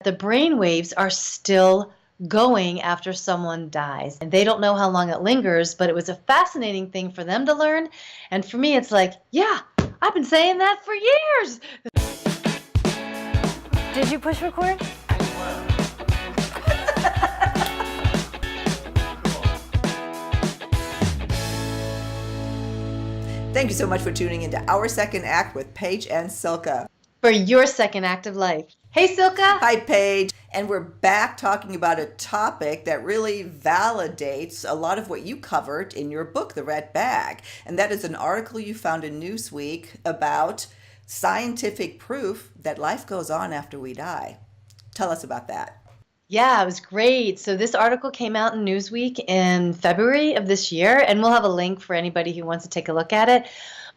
The brain waves are still going after someone dies. And they don't know how long it lingers, but it was a fascinating thing for them to learn. And for me, it's like, yeah, I've been saying that for years. Did you push record? Thank you so much for tuning into Our Second Act with Paige and Silka. For your second act of life. Hey, Silka. Hi, Paige. And we're back talking about a topic that really validates a lot of what you covered in your book, The Red Bag. And that is an article you found in Newsweek about scientific proof that life goes on after we die. Tell us about that. Yeah, it was great. So this article came out in Newsweek in February of this year, and we'll have a link for anybody who wants to take a look at it.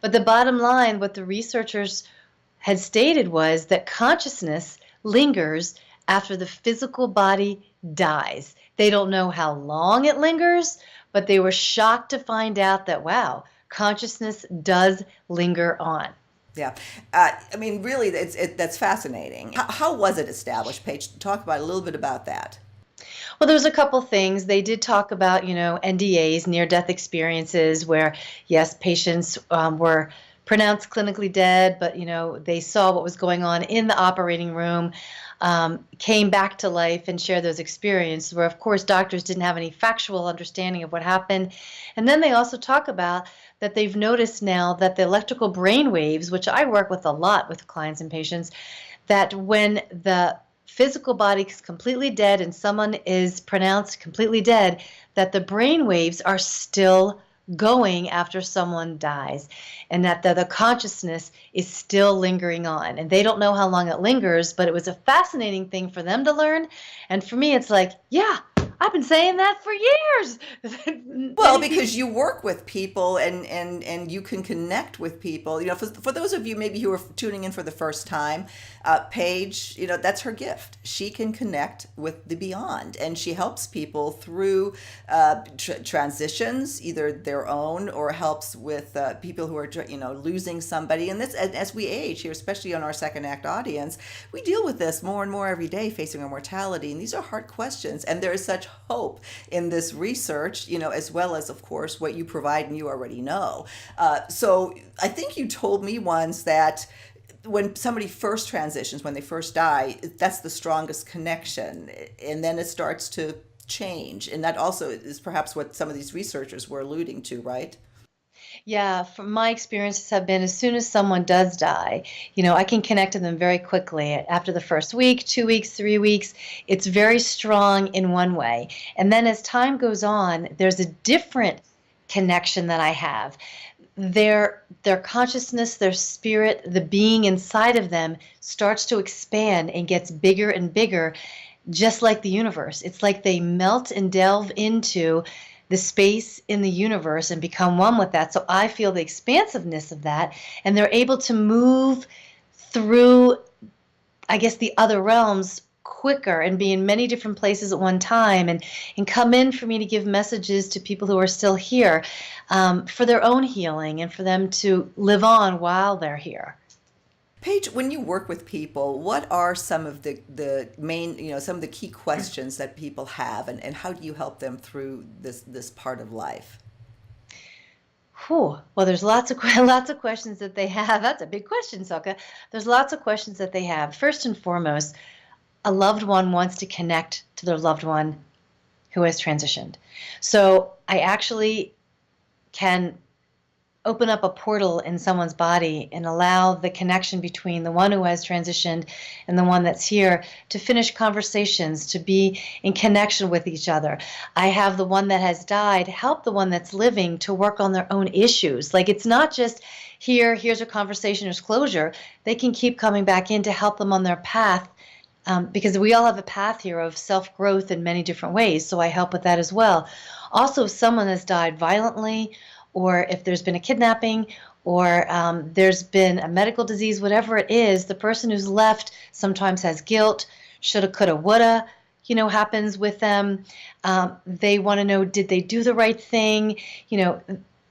But the bottom line, what the researchers had stated was that consciousness lingers after the physical body dies. They don't know how long it lingers, but they were shocked to find out that, wow, consciousness does linger on. Yeah. Really, that's fascinating. How was it established, Paige? Talk about a little bit about that. Well, there was a couple things. They did talk about, NDAs, near-death experiences, where, yes, patients were pronounced clinically dead, but, they saw what was going on in the operating room, came back to life and shared those experiences, where, of course, doctors didn't have any factual understanding of what happened. And then they also talk about that they've noticed now that the electrical brain waves, which I work with a lot with clients and patients, that when the physical body is completely dead and someone is pronounced completely dead, that the brain waves are still going after someone dies, and that the consciousness is still lingering on. And they don't know how long it lingers, but it was a fascinating thing for them to learn. And for me, it's like, yeah, I've been saying that for years. Well, because you work with people and you can connect with people. For those of you maybe who are tuning in for the first time, Paige, that's her gift. She can connect with the beyond, and she helps people through transitions, either their own, or helps with people who are losing somebody. And this, as we age here, especially on our second act audience, we deal with this more and more every day, facing our mortality. And these are hard questions, and there is such hope in this research, as well as, of course, what you provide and you already know. So I think you told me once that when somebody first transitions, when they first die, that's the strongest connection, and then it starts to change. And that also is perhaps what some of these researchers were alluding to, right? Yeah, from my experiences have been, as soon as someone does die, I can connect to them very quickly. After the first week, 2 weeks, 3 weeks, it's very strong in one way. And then as time goes on, there's a different connection that I have. Their consciousness, their spirit, the being inside of them starts to expand and gets bigger and bigger, just like the universe. It's like they melt and delve into the space in the universe and become one with that. So I feel the expansiveness of that, and they're able to move through, I guess, the other realms quicker and be in many different places at one time, and come in for me to give messages to people who are still here for their own healing and for them to live on while they're here. Paige, when you work with people, what are some of the main, some of the key questions that people have, and how do you help them through this part of life? Well, there's lots of questions that they have. That's a big question, Silka. There's lots of questions that they have. First and foremost, a loved one wants to connect to their loved one who has transitioned. So I actually can open up a portal in someone's body and allow the connection between the one who has transitioned and the one that's here to finish conversations, to be in connection with each other. I have the one that has died help the one that's living to work on their own issues. Like, it's not just here's a conversation, there's closure. They can keep coming back in to help them on their path, because we all have a path here of self-growth in many different ways. So I help with that as well. Also, if someone has died violently, or if there's been a kidnapping, or there's been a medical disease, whatever it is, the person who's left sometimes has guilt, shoulda, coulda, woulda, happens with them. They want to know, did they do the right thing?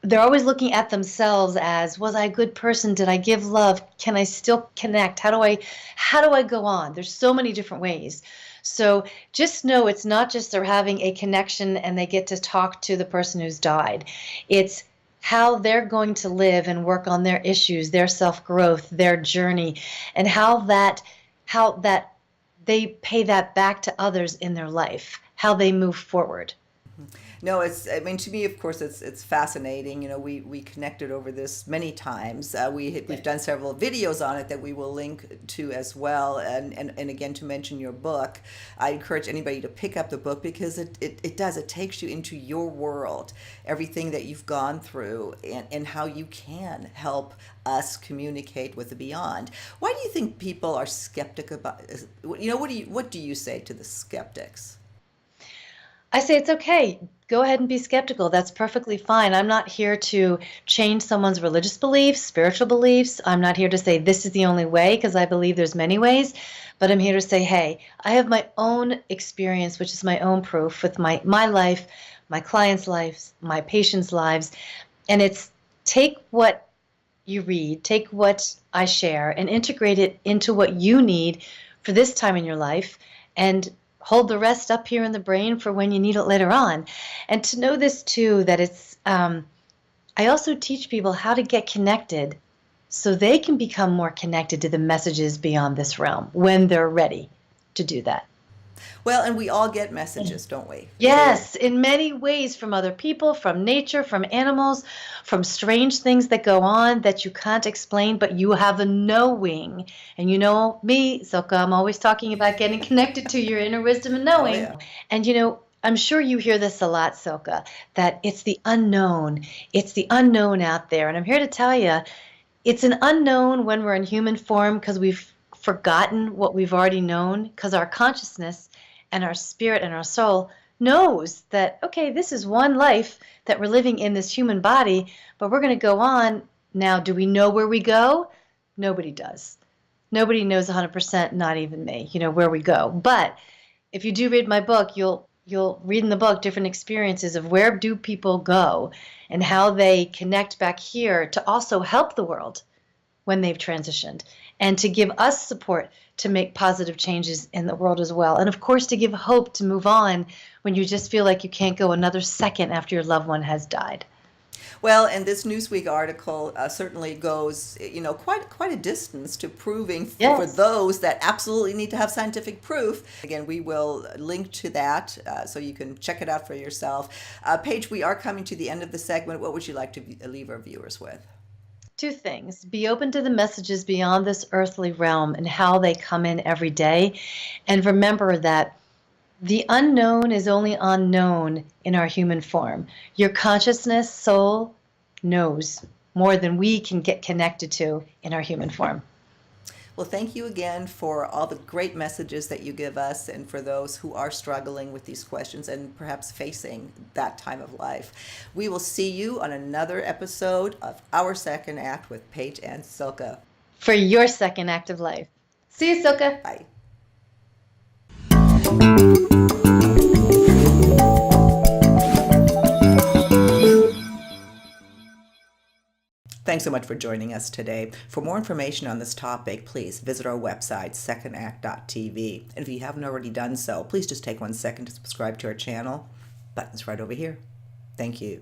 they're always looking at themselves as, was I a good person? Did I give love? Can I still connect? How do I go on? There's so many different ways. So just know it's not just they're having a connection and they get to talk to the person who's died. It's how they're going to live and work on their issues, their self-growth, their journey, and how that they pay that back to others in their life, how they move forward. No, I mean, to me, of course, it's fascinating. We connected over this many times. We've done several videos on it that we will link to as well. And again, to mention your book, I encourage anybody to pick up the book because it takes you into your world, everything that you've gone through, and how you can help us communicate with the beyond. Why do you think people are skeptic about, what do you say to the skeptics? I say it's okay. Go ahead and be skeptical. That's perfectly fine. I'm not here to change someone's religious beliefs, spiritual beliefs. I'm not here to say this is the only way because I believe there's many ways. But I'm here to say, hey, I have my own experience, which is my own proof with my life, my clients' lives, my patients' lives. And it's take what you read, take what I share, and integrate it into what you need for this time in your life, and hold the rest up here in the brain for when you need it later on. And to know this too, that I also teach people how to get connected so they can become more connected to the messages beyond this realm when they're ready to do that. Well, and we all get messages, don't we? Yes, in many ways from other people, from nature, from animals, from strange things that go on that you can't explain, but you have a knowing. And you know me, Silka, I'm always talking about getting connected to your inner wisdom and Oh, knowing. yeah. And I'm sure you hear this a lot, Silka, that it's the unknown. It's the unknown out there. And I'm here to tell you, it's an unknown when we're in human form because we've forgotten what we've already known because our consciousness and our spirit and our soul knows that, okay, this is one life that we're living in this human body, but we're going to go on. Now, do we know where we go? Nobody does. Nobody knows 100%, not even me, where we go. But if you do read my book, you'll read in the book different experiences of where do people go and how they connect back here to also help the world when they've transitioned and to give us support to make positive changes in the world as well. And of course, to give hope to move on when you just feel like you can't go another second after your loved one has died. Well, and this Newsweek article certainly goes, quite a distance to proving for Yes. those that absolutely need to have scientific proof. Again, we will link to that so you can check it out for yourself. Paige, we are coming to the end of the segment. What would you like to leave our viewers with? Two things. Be open to the messages beyond this earthly realm and how they come in every day. And remember that the unknown is only unknown in our human form. Your consciousness, soul, knows more than we can get connected to in our human form. Well, thank you again for all the great messages that you give us and for those who are struggling with these questions and perhaps facing that time of life. We will see you on another episode of Our Second Act with Paige and Silka. For your second act of life. See you, Silka. Bye. Thanks so much for joining us today. For more information on this topic, please visit our website, secondact.tv. And if you haven't already done so, please just take 1 second to subscribe to our channel. Button's right over here. Thank you.